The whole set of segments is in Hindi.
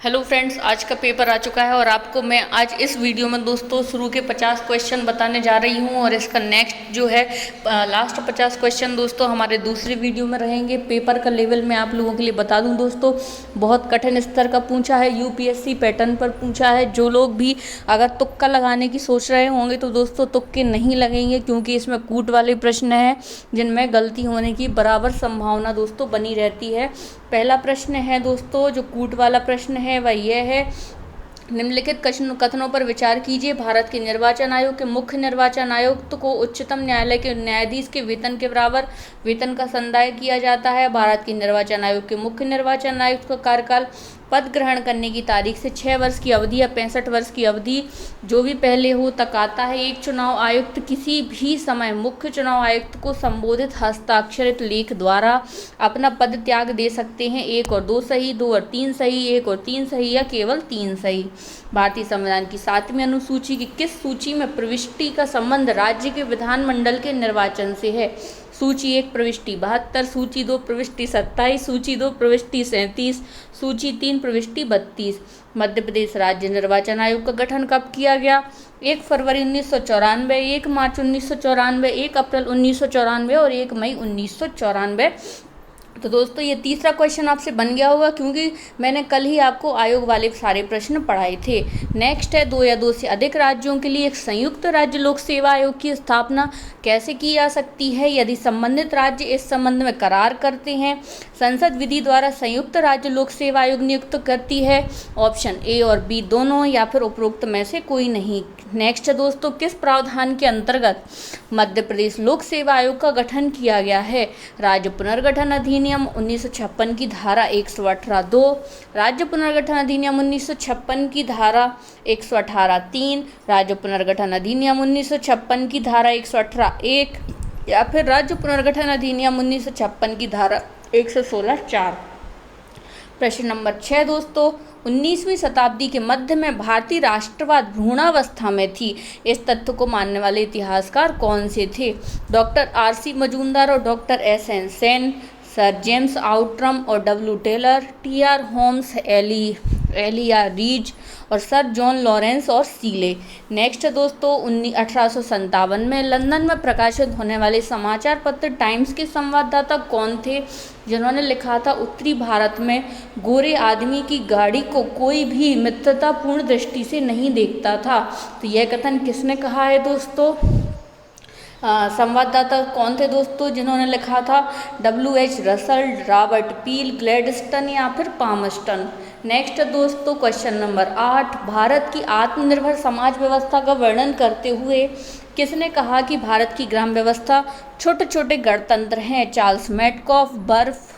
हेलो फ्रेंड्स, आज का पेपर आ चुका है और आपको मैं आज इस वीडियो में दोस्तों शुरू के 50 क्वेश्चन बताने जा रही हूं और इसका नेक्स्ट जो है लास्ट 50 क्वेश्चन दोस्तों हमारे दूसरी वीडियो में रहेंगे। पेपर का लेवल मैं आप लोगों के लिए बता दूं दोस्तों, बहुत कठिन स्तर का पूछा है, यूपीएससी पैटर्न पर पूछा है। जो लोग भी अगर तुक्का लगाने की सोच रहे होंगे तो दोस्तों तुक्के नहीं लगेंगे, क्योंकि इसमें कूट वाले प्रश्न हैं जिनमें गलती होने की बराबर संभावना दोस्तों बनी रहती है। पहला प्रश्न है दोस्तों, जो कूट वाला प्रश्न है वह यह है, निम्नलिखित कथनों पर विचार कीजिए। भारत के निर्वाचन आयोग के मुख्य निर्वाचन आयुक्त को उच्चतम न्यायालय के न्यायाधीश के वेतन के बराबर वेतन का संदाय किया जाता है। भारत के निर्वाचन आयोग के मुख्य निर्वाचन आयुक्त का कार्यकाल पद ग्रहण करने की तारीख से 6 वर्ष की अवधि या 65 वर्ष की अवधि जो भी पहले हो तक आता है। एक चुनाव आयुक्त किसी भी समय मुख्य चुनाव आयुक्त को संबोधित हस्ताक्षरित लेख द्वारा अपना पद त्याग दे सकते हैं। 1 और 2 सही, 2 और 3 सही, 1 और 3 सही या केवल 3 सही। भारतीय संविधान की 7वीं अनुसूची की किस सूची में प्रविष्टि का संबंध राज्य के विधानमंडल के निर्वाचन से है? सूची 1 प्रविष्टि 72, सूची 2 प्रविष्टि 27, सूची 2 प्रविष्टि 37, सूची 3 प्रविष्टि 32। मध्य प्रदेश राज्य निर्वाचन आयोग का गठन कब किया गया? 1 फरवरी 1994, 1 मार्च 1994, 1 अप्रैल 1994 और 1 मई 1994। तो दोस्तों ये तीसरा क्वेश्चन आपसे बन गया होगा, क्योंकि मैंने कल ही आपको आयोग वाले सारे प्रश्न पढ़ाए थे। नेक्स्ट है, 2 या 2 से अधिक राज्यों के लिए एक संयुक्त राज्य लोक सेवा आयोग की स्थापना कैसे की जा सकती है, यदि संबंधित राज्य इस संबंध में करार करते हैं? संसद विधि द्वारा संयुक्त राज्य लोक सेवा आयोग नियुक्त करती है। ऑप्शन ए और बी दोनों, या फिर उपरोक्त में से कोई नहीं। नेक्स्ट है दोस्तों, किस प्रावधान के अंतर्गत मध्य प्रदेश लोक सेवा आयोग का गठन किया गया है? राज्य पुनर्गठन अधिनियम 1956 की धारा 118(2), राज्य पुनर्गठन अधिनियम 1956 की धारा 118(3), राज्य पुनर्गठन अधिनियम 1956 की धारा 118(1) या फिर राज्य पुनर्गठन अधिनियम 1956 की धारा 116(4). प्रश्न नंबर 6 दोस्तों, 19वीं शताब्दी के मध्य में भारतीय राष्ट्रवाद भ्रूणावस्था में थी, इस तथ्य को मानने वाले इतिहासकार कौन से थे? Doctor R C. मजूमदार और doctor S N. Sen, sir James Outram और डब्ल्यू टेलर, टी.आर. होम्स, एलिया रीज और सर जॉन लॉरेंस और सीले। नेक्स्ट दोस्तों, 1857 में लंदन में प्रकाशित होने वाले समाचार पत्र टाइम्स के संवाददाता कौन थे, जिन्होंने लिखा था, उत्तरी भारत में गोरे आदमी की गाड़ी को कोई भी मित्रतापूर्ण दृष्टि से नहीं देखता था। तो यह कथन किसने कहा है दोस्तों? संवाददाता कौन थे दोस्तों जिन्होंने लिखा था? W.H. रसल, रॉबर्ट पील, ग्लैडस्टन या फिर पामस्टन। नेक्स्ट दोस्तों, क्वेश्चन नंबर 8, भारत की आत्मनिर्भर समाज व्यवस्था का वर्णन करते हुए किसने कहा कि भारत की ग्राम व्यवस्था छोटे छोटे गणतंत्र हैं? चार्ल्स मेटकॉफ,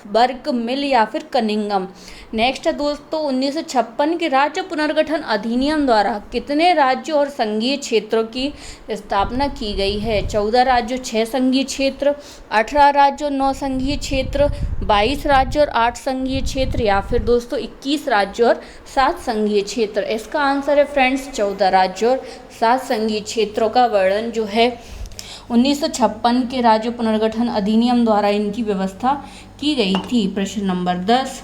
बर्क मिल या फिर कनिंगम। नेक्स्ट दोस्तों, 1956 के राज्य पुनर्गठन अधिनियम द्वारा कितने राज्यों और संघीय क्षेत्रों की स्थापना की गई है? 14 राज्यों 6 संघीय क्षेत्र, 18 राज्यों 9 संघीय क्षेत्र, 22 राज्यों और 8 संघीय क्षेत्र या फिर दोस्तों 21 राज्यों और 7 संघीय क्षेत्र। इसका आंसर है फ्रेंड्स 14 राज्यों और 7 संघीय क्षेत्रों का वर्णन जो है 1956 के राज्य पुनर्गठन अधिनियम द्वारा इनकी व्यवस्था की गई थी। प्रश्न नंबर 10,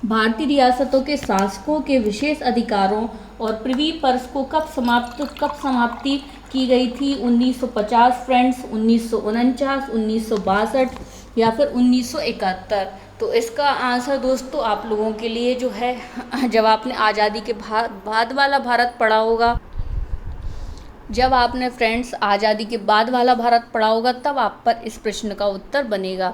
भारतीय रियासतों के शासकों के विशेष अधिकारों और प्रिवी पर्स को कब समाप्ति की गई थी? 1950 फ्रेंड्स, 1949, 1962 या फिर 1971। तो इसका आंसर दोस्तों आप लोगों के लिए जो है, जब आपने आज़ादी के बाद वाला भारत पढ़ा होगा, जब आपने फ्रेंड्स आज़ादी के बाद वाला भारत पढ़ा होगा, तब आप पर इस प्रश्न का उत्तर बनेगा।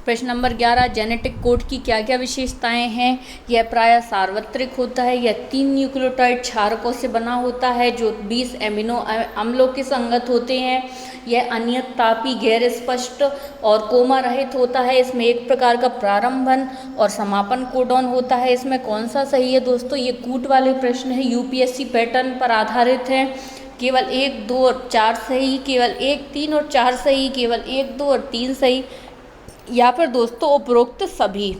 प्रश्न नंबर 11, जेनेटिक कोड की क्या क्या विशेषताएं हैं? यह प्रायः सार्वत्रिक होता है, यह 3 न्यूक्लियोटाइड क्षारकों से बना होता है जो 20 एमिनो अम्लों के संगत होते हैं, यह अनियत तापी, गैर स्पष्ट और कोमा रहित होता है, इसमें एक प्रकार का प्रारंभन और समापन कोडॉन होता है। इसमें कौन सा सही है दोस्तों? ये कूट वाले प्रश्न है, यूपीएससी पैटर्न पर आधारित है। केवल 1, 2 और 4 सही, केवल 1, 3 और 4 सही, केवल 1, 2 और 3 सही या फिर दोस्तों उपरोक्त सभी।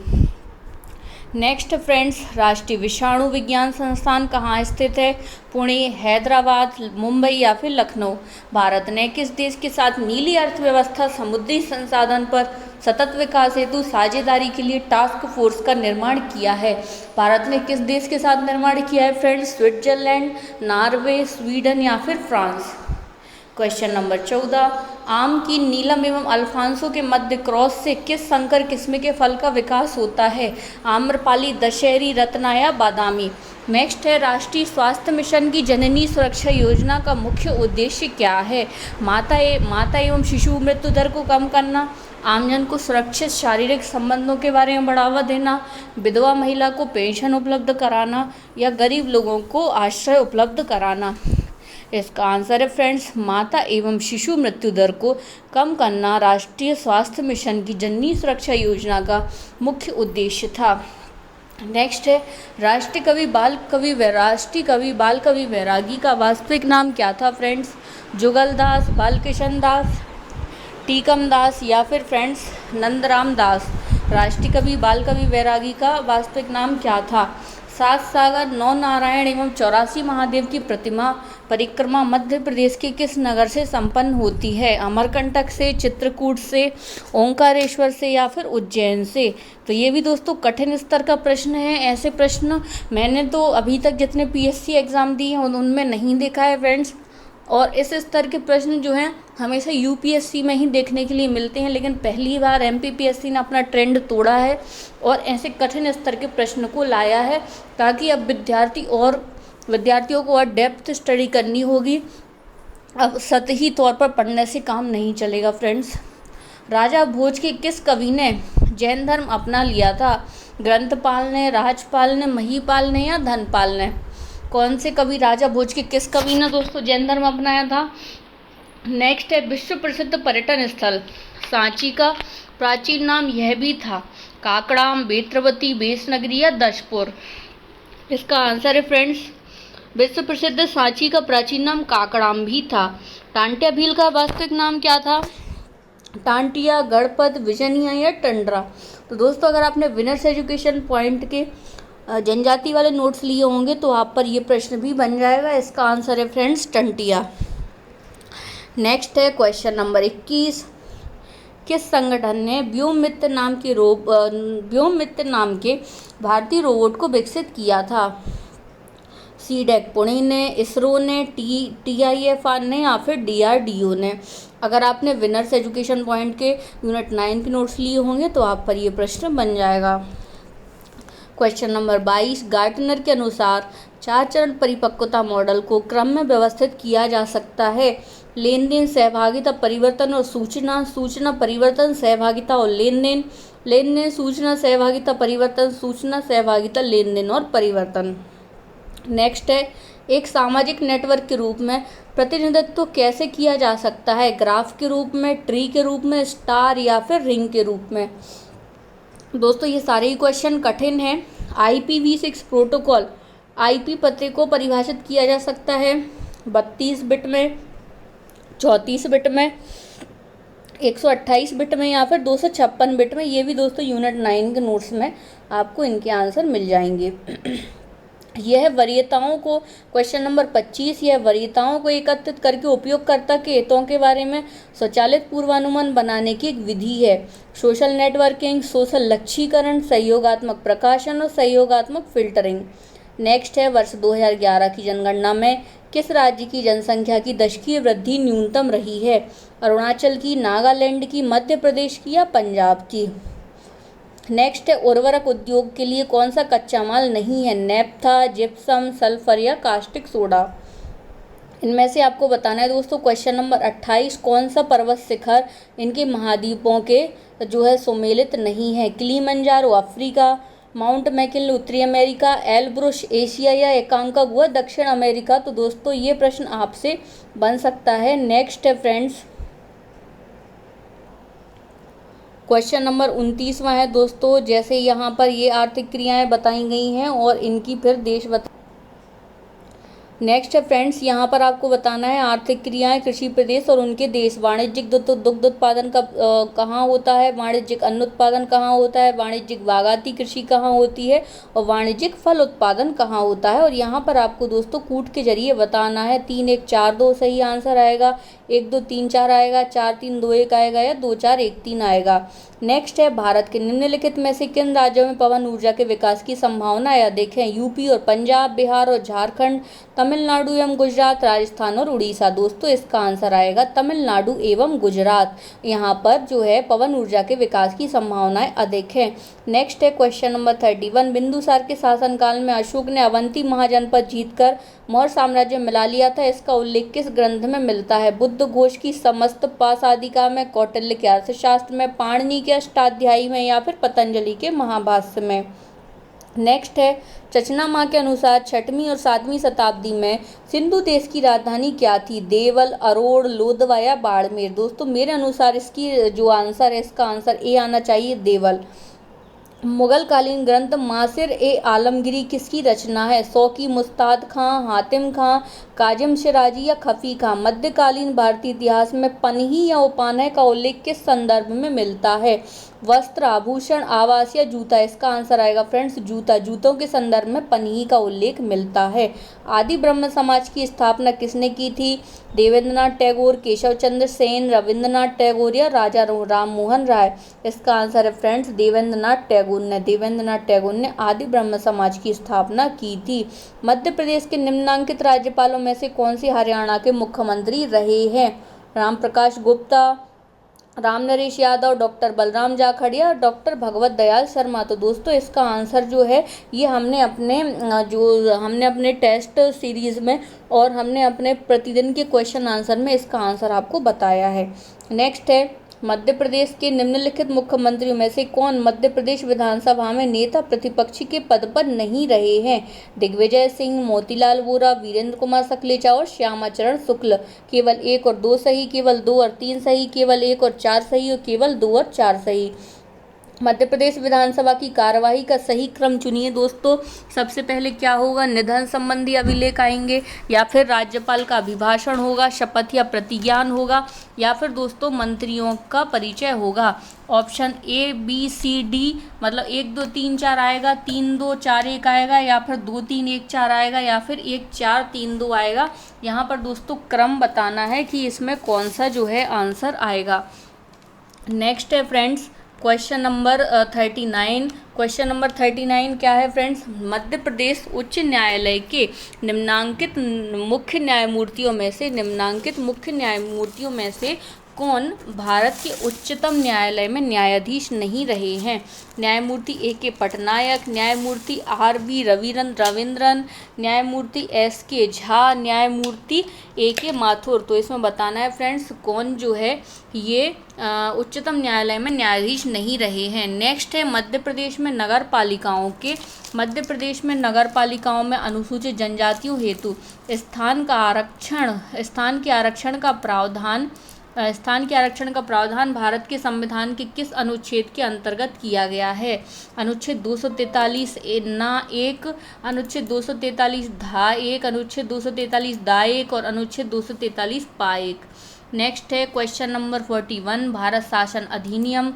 नेक्स्ट फ्रेंड्स, राष्ट्रीय विषाणु विज्ञान संस्थान कहाँ स्थित है? पुणे, हैदराबाद, मुंबई या फिर लखनऊ। भारत ने किस देश के साथ नीली अर्थव्यवस्था समुद्री संसाधन पर सतत विकास हेतु साझेदारी के लिए टास्क फोर्स का निर्माण किया है? भारत ने किस देश के साथ निर्माण किया है फ्रेंड्स? स्विट्जरलैंड, नॉर्वे, स्वीडन या फिर फ्रांस? क्वेश्चन नंबर 14, आम की नीलम एवं अल्फांसो के मध्य क्रॉस से किस संकर किस्म के फल का विकास होता है? आम्रपाली, दशहरी, रत्ना या बादामी? नेक्स्ट है, राष्ट्रीय स्वास्थ्य मिशन की जननी सुरक्षा योजना का मुख्य उद्देश्य क्या है? माता एवं शिशु मृत्यु दर को कम करना, आमजन को सुरक्षित शारीरिक संबंधों के बारे में बढ़ावा देना, विधवा महिला को पेंशन उपलब्ध कराना या गरीब लोगों को आश्रय उपलब्ध कराना? इसका आंसर है फ्रेंड्स, माता एवं शिशु मृत्यु दर को कम करना राष्ट्रीय स्वास्थ्य मिशन की जननी सुरक्षा योजना का मुख्य उद्देश्य था। नेक्स्ट है, राष्ट्रीय कवि बाल कवि वैरागी का वास्तविक नाम क्या था फ्रेंड्स? जुगल दास, बालकृष्ण दास, टीकम दास या फिर फ्रेंड्स नंदराम दास? राष्ट्रीय कवि बाल कवि वैरागी का वास्तविक नाम क्या था? 7 सागर, 9 नारायण एवं 84 महादेव की प्रतिमा परिक्रमा मध्य प्रदेश के किस नगर से संपन्न होती है? अमरकंटक से, चित्रकूट से, ओंकारेश्वर से या फिर उज्जैन से? तो ये भी दोस्तों कठिन स्तर का प्रश्न है। ऐसे प्रश्न मैंने तो अभी तक जितने पीएससी एग्ज़ाम दिए हैं उनमें नहीं देखा है फ्रेंड्स, और इस स्तर के प्रश्न जो हैं हमेशा यूपीएससी में ही देखने के लिए मिलते हैं, लेकिन पहली बार एमपीपीएससी ने अपना ट्रेंड तोड़ा है और ऐसे कठिन स्तर के प्रश्न को लाया है, ताकि अब विद्यार्थियों को और डेप्थ स्टडी करनी होगी। अब सतही तौर पर पढ़ने से काम नहीं चलेगा फ्रेंड्स। राजा भोज के किस कवि ने जैन धर्म अपना लिया था? ग्रंथपाल ने, राजपाल ने, महीपाल ने या धनपाल ने? कौन से कवि, राजा भोज के किस कवि ने दोस्तों जैन धर्म अपनाया था? नेक्स्ट है, विश्व प्रसिद्ध पर्यटन स्थल सांची का प्राचीन नाम यह भी था? काकड़ाम, बेत्रवती, बेसनगरी या दशपुर? इसका आंसर है फ्रेंड्स, विश्व प्रसिद्ध सांची का प्राचीन नाम काकड़ाम भी था। टांटिया भील का वास्तविक नाम क्या था? टांटिया, गणपत, विजनिया या टंडरा? तो दोस्तों अगर आपने विनर्स एजुकेशन पॉइंट के जनजाति वाले नोट्स लिए होंगे तो आप पर ये प्रश्न भी बन जाएगा। इसका आंसर है फ्रेंड्स टंटिया। नेक्स्ट है क्वेश्चन नंबर 21, किस संगठन ने व्योममित्र नाम के भारतीय रोबोट को विकसित किया था? सीडेक पुणे ने, इसरो ने, TIFR ने या फिर DRDO ने? अगर आपने विनर्स एजुकेशन पॉइंट के यूनिट 9 के नोट्स लिए होंगे तो आप पर ये प्रश्न बन जाएगा। क्वेश्चन नंबर 22, गार्टनर के अनुसार 4 चरण परिपक्वता मॉडल को क्रम में व्यवस्थित किया जा सकता है? लेन देन, सहभागिता, परिवर्तन और सूचना, सूचना, परिवर्तन, सहभागिता और लेन देन, लेन देन, सूचना, सहभागिता, परिवर्तन, सूचना, सहभागिता, लेन देन और परिवर्तन? नेक्स्ट है, एक सामाजिक नेटवर्क के रूप में प्रतिनिधित्व कैसे किया जा सकता है? ग्राफ के रूप में, ट्री के रूप में, स्टार या फिर रिंग के रूप में? दोस्तों ये सारे ही क्वेश्चन कठिन हैं। IPv6 प्रोटोकॉल IP पते को परिभाषित किया जा सकता है 32 बिट में, 34 बिट में, 128 बिट में या फिर 256 बिट में? ये भी दोस्तों यूनिट 9 के नोट्स में आपको इनके आंसर मिल जाएंगे। यह वरीयताओं को, क्वेश्चन नंबर 25, यह वरीयताओं को एकत्रित करके उपयोगकर्ता के हितों के बारे में स्वचालित पूर्वानुमान बनाने की एक विधि है। सोशल नेटवर्किंग, सोशल लक्ष्यीकरण, सहयोगात्मक प्रकाशन और सहयोगात्मक फिल्टरिंग? नेक्स्ट है, वर्ष 2011 की जनगणना में किस राज्य की जनसंख्या की दशकीय वृद्धि न्यूनतम रही है? अरुणाचल की, नागालैंड की, मध्य प्रदेश की या पंजाब की? नेक्स्ट है, उर्वरक उद्योग के लिए कौन सा कच्चा माल नहीं है? नेप्था, जिप्सम, सल्फर या कास्टिक सोडा? इनमें से आपको बताना है दोस्तों। क्वेश्चन नंबर 28, कौन सा पर्वत शिखर इनके महाद्वीपों के जो है सुमेलित नहीं है? किलिमंजारो अफ्रीका, माउंट मैकिनले उत्तरी अमेरिका, एलब्रुस एशिया या एकांकागुआ दक्षिण अमेरिका? तो दोस्तों ये प्रश्न आपसे बन सकता है। नेक्स्ट है फ्रेंड्स, क्वेश्चन नंबर 29वां है दोस्तों। जैसे यहाँ पर ये आर्थिक क्रियाएं बताई गई हैं और इनकी फिर देश नेक्स्ट है फ्रेंड्स, यहाँ पर आपको बताना है आर्थिक क्रियाएं कृषि प्रदेश और उनके देश। वाणिज्यिक दुग्ध उत्पादन का कहाँ होता है, वाणिज्यिक अन्न उत्पादन कहाँ होता है, वाणिज्यिक बागायती कृषि कहाँ होती है और वाणिज्यिक फल उत्पादन कहाँ होता है। और यहाँ पर आपको दोस्तों कूट के जरिए बताना है। 3 1 4 2 सही आंसर आएगा, 1 2 3 4 आएगा, 4 3 2 1 आएगा या 2 4 1 3 आएगा। नेक्स्ट है, भारत के निम्नलिखित में से किन राज्यों में पवन ऊर्जा के विकास की संभावना है। देखें, यूपी और पंजाब, बिहार और झारखंड, तमिलनाडु एवं गुजरात, राजस्थान और उड़ीसा। दोस्तों इसका आंसर आएगा तमिलनाडु एवं गुजरात। यहाँ पर जो है पवन ऊर्जा के विकास की संभावनाएं अधिक है। नेक्स्ट है क्वेश्चन नंबर 31, बिंदुसार के शासनकाल में अशोक ने अवंती महाजनपद जीतकर मौर्य साम्राज्य मिला लिया था। इसका उल्लेख किस ग्रंथ में मिलता है। बुद्ध घोष की समस्त पासादिका में, कौटिल्य के अर्थशास्त्र में, पाणिनि के अष्टाध्यायी में या फिर पतंजलि के महाभाष्य में। नेक्स्ट है, चचनामा के अनुसार 6वीं और 7वीं शताब्दी में सिंधु देश की राजधानी क्या थी। देवल, अरोड़, लोधवा या बाड़मेर। दोस्तों मेरे अनुसार इसकी जो आंसर है, इसका आंसर ए आना चाहिए, देवल। मुगल कालीन ग्रंथ मासिर ए आलमगिरी किसकी रचना है। शौकी मुस्ताद खां, हातिम खां, काजिम शिराजी या खफी खां। मध्यकालीन भारतीय इतिहास में पनही या उपानय का उल्लेख किस संदर्भ में मिलता है। वस्त्र, आभूषण, आवास या जूता। इसका आंसर आएगा फ्रेंड्स जूता। जूतों के संदर्भ में पनही का उल्लेख मिलता है। आदि ब्रह्म समाज की स्थापना किसने की थी। देवेंद्रनाथ टैगोर, केशव चंद्र सेन, रविंद्रनाथ टैगोर या राजा राम मोहन राय। इसका आंसर है फ्रेंड्स देवेंद्रनाथ टैगोर ने आदि ब्रह्म समाज की स्थापना की थी। मध्य प्रदेश के निम्नांकित राज्यपालों में से कौन से हरियाणा के मुख्यमंत्री रहे हैं। Ram Prakash Gupta, Ram Naresh Yadav, doctor Balram जाखड़िया, doctor Bhagwat Dayal Sharma. तो दोस्तों इसका आंसर जो है ये हमने अपने टेस्ट सीरीज़ में और हमने अपने प्रतिदिन के क्वेश्चन आंसर में इसका आंसर आपको बताया है। नेक्स्ट है, मध्य प्रदेश के निम्नलिखित मुख्यमंत्रियों में से कौन मध्य प्रदेश विधानसभा में नेता प्रतिपक्षी के पद पर नहीं रहे हैं। दिग्विजय सिंह, मोतीलाल वोरा, वीरेंद्र कुमार सकलेचा और श्यामाचरण शुक्ल। केवल 1 और 2 सही, केवल 2 और 3 सही, केवल 1 और 4 सही और केवल 2 और 4 सही। मध्य प्रदेश विधानसभा की कार्यवाही का सही क्रम चुनिए दोस्तों। सबसे पहले क्या होगा, निधन संबंधी अभिलेख आएंगे या फिर राज्यपाल का अभिभाषण होगा, शपथ या प्रतिज्ञान होगा या फिर दोस्तों मंत्रियों का परिचय होगा। Option A B C D मतलब 1 2 3 4 आएगा, 3 2 4 1 आएगा या फिर 2 3 1 4 आएगा या फिर 1 4 3 2 आएगा। यहाँ पर दोस्तों क्रम बताना है कि इसमें कौन सा जो है आंसर आएगा। नेक्स्ट है friends question number 39। Question number 39 क्या है फ्रेंड्स, मध्य प्रदेश उच्च न्यायालय के निम्नांकित मुख्य न्यायमूर्तियों में से कौन भारत के उच्चतम न्यायालय में न्यायाधीश नहीं रहे हैं। न्यायमूर्ति A.K. पटनायक, न्यायमूर्ति R.V. रविंद्रन, न्यायमूर्ति S.K. झा, न्यायमूर्ति A.K. माथुर। तो इसमें बताना है फ्रेंड्स कौन जो है ये उच्चतम न्यायालय में न्यायाधीश नहीं रहे हैं। नेक्स्ट है, मध्य प्रदेश में नगर पालिकाओं में अनुसूचित जनजातियों हेतु स्थान के आरक्षण का प्रावधान भारत के संविधान के किस अनुच्छेद के अंतर्गत किया गया है। अनुच्छेद 243 ना 1, अनुच्छेद 243 धा 1, अनुच्छेद 243 दा 1 और अनुच्छेद 243 पा 1। नेक्स्ट है क्वेश्चन नंबर 41, भारत शासन अधिनियम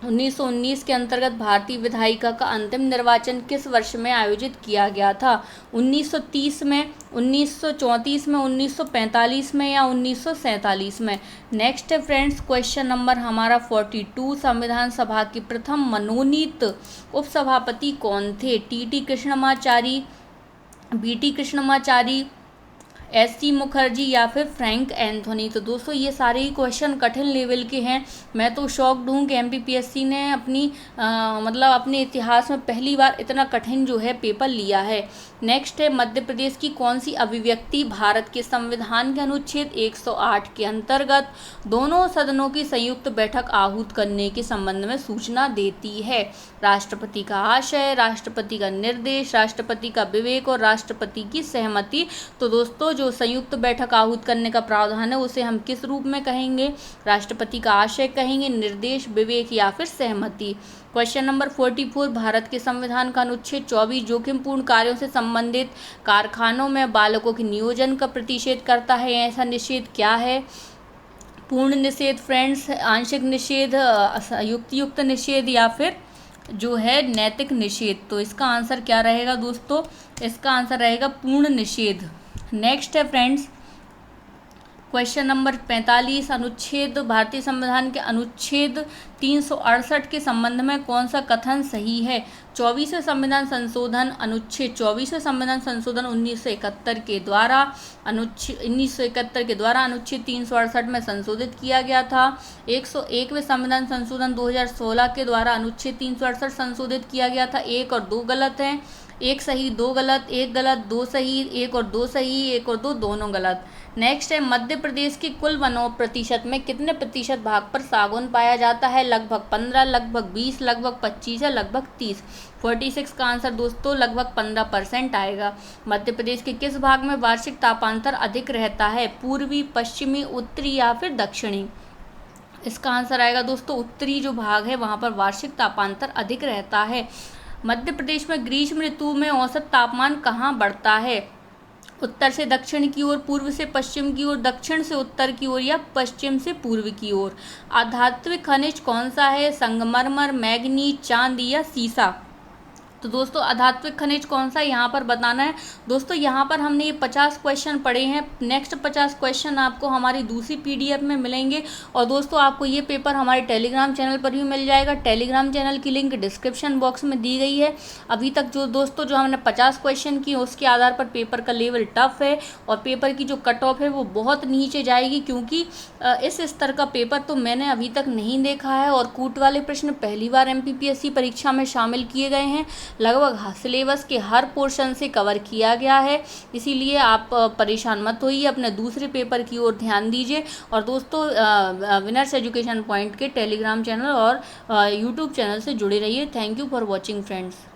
1919 के अंतर्गत भारतीय विधायिका का अंतिम निर्वाचन किस वर्ष में आयोजित किया गया था। 1930 में, 1934 में, 1945 में या 1947 में। नेक्स्ट है फ्रेंड्स क्वेश्चन नंबर हमारा 42, संविधान सभा के प्रथम मनोनीत उपसभापति कौन थे। T Krishnamachari, B Krishnamachari, S.C. Mukherjee या फिर फ्रैंक एंथोनी। तो दोस्तों ये सारे ही क्वेश्चन कठिन लेवल के हैं। मैं तो शॉक्ड हूँ कि MPPSC ने अपने इतिहास में पहली बार इतना कठिन जो है पेपर लिया है। नेक्स्ट है, मध्य प्रदेश की कौन सी अभिव्यक्ति भारत के संविधान के अनुच्छेद 108 के अंतर्गत दोनों सदनों की संयुक्त बैठक आहूत करने के संबंध में सूचना देती है। राष्ट्रपति का आशय, राष्ट्रपति का निर्देश, राष्ट्रपति का विवेक और राष्ट्रपति की सहमति। तो दोस्तों जो संयुक्त बैठक आहूत करने का प्रावधान है उसे हम किस रूप में कहेंगे? राष्ट्रपति का आशय कहेंगे, निर्देश, विवेक या फिर सहमति। क्वेश्चन नंबर 44, भारत के संविधान का अनुच्छेद 24 जोखिमपूर्ण कार्यों से संबंधित कारखानों में बालकों के नियोजन का प्रतिषेध करता है। ऐसा निषेध क्या है? पूर्ण निषेध फ्रेंड्स, आंशिक निषेध, युक्त निषेध या फिर जो है नैतिक निषेध। तो इसका आंसर क्या रहेगा दोस्तों? इसका आंसर रहेगा पूर्ण निषेध। नेक्स्ट है फ्रेंड्स क्वेश्चन नंबर 45, अनुच्छेद भारतीय संविधान के अनुच्छेद 368 के संबंध में कौन सा कथन सही है? 24वें संविधान संशोधन, अनुच्छेद 24वें संविधान संशोधन 1971 के द्वारा अनुच्छेद 368 में संशोधित किया गया था। 101वें संविधान संशोधन 2016 के द्वारा अनुच्छेद 368 संशोधित किया गया था। 1 और 2 गलत हैं, 1 सही 2 गलत, 1 गलत 2 सही, 1 और 2 सही, 1 और 2 दोनों गलत। नेक्स्ट है मध्य प्रदेश के कुल वनों प्रतिशत में कितने प्रतिशत भाग पर सागौन पाया जाता है? लगभग 15, लगभग 20, लगभग 25 या लगभग 30। 46 का आंसर दोस्तों लगभग 15% आएगा। मध्य प्रदेश के किस भाग में वार्षिक तापांतर अधिक रहता है? पूर्वी, पश्चिमी, उत्तरी या फिर दक्षिणी? इसका आंसर आएगा दोस्तों उत्तरी जो भाग है वहाँ पर वार्षिक तापांतर अधिक रहता है। मध्य प्रदेश में ग्रीष्म ऋतु में औसत तापमान कहाँ बढ़ता है? उत्तर से दक्षिण की ओर, पूर्व से पश्चिम की ओर, दक्षिण से उत्तर की ओर या पश्चिम से पूर्व की ओर। आधात्विक खनिज कौन सा है? संगमरमर, मैग्नीज, चांदी या सीसा? तो दोस्तों आधात्विक खनिज कौन सा यहाँ पर बताना है। दोस्तों यहाँ पर हमने ये 50 क्वेश्चन पढ़े हैं। नेक्स्ट 50 क्वेश्चन आपको हमारी दूसरी PDF में मिलेंगे। और दोस्तों आपको ये पेपर हमारे टेलीग्राम चैनल पर भी मिल जाएगा। टेलीग्राम चैनल की लिंक डिस्क्रिप्शन बॉक्स में दी गई है। अभी तक जो हमने 50 क्वेश्चन किए उसके आधार पर पेपर का लेवल टफ है और पेपर की जो कट ऑफ है वो बहुत नीचे जाएगी, क्योंकि इस स्तर का पेपर तो मैंने अभी तक नहीं देखा है और कूट वाले प्रश्न पहली बार MPPSC परीक्षा में शामिल किए गए हैं। लगभग सिलेबस के हर पोर्शन से कवर किया गया है, इसीलिए आप परेशान मत होइए, अपने दूसरे पेपर की ओर ध्यान दीजिए। और दोस्तों विनर्स एजुकेशन पॉइंट के टेलीग्राम चैनल और यूट्यूब चैनल से जुड़े रहिए। Thank you for watching friends.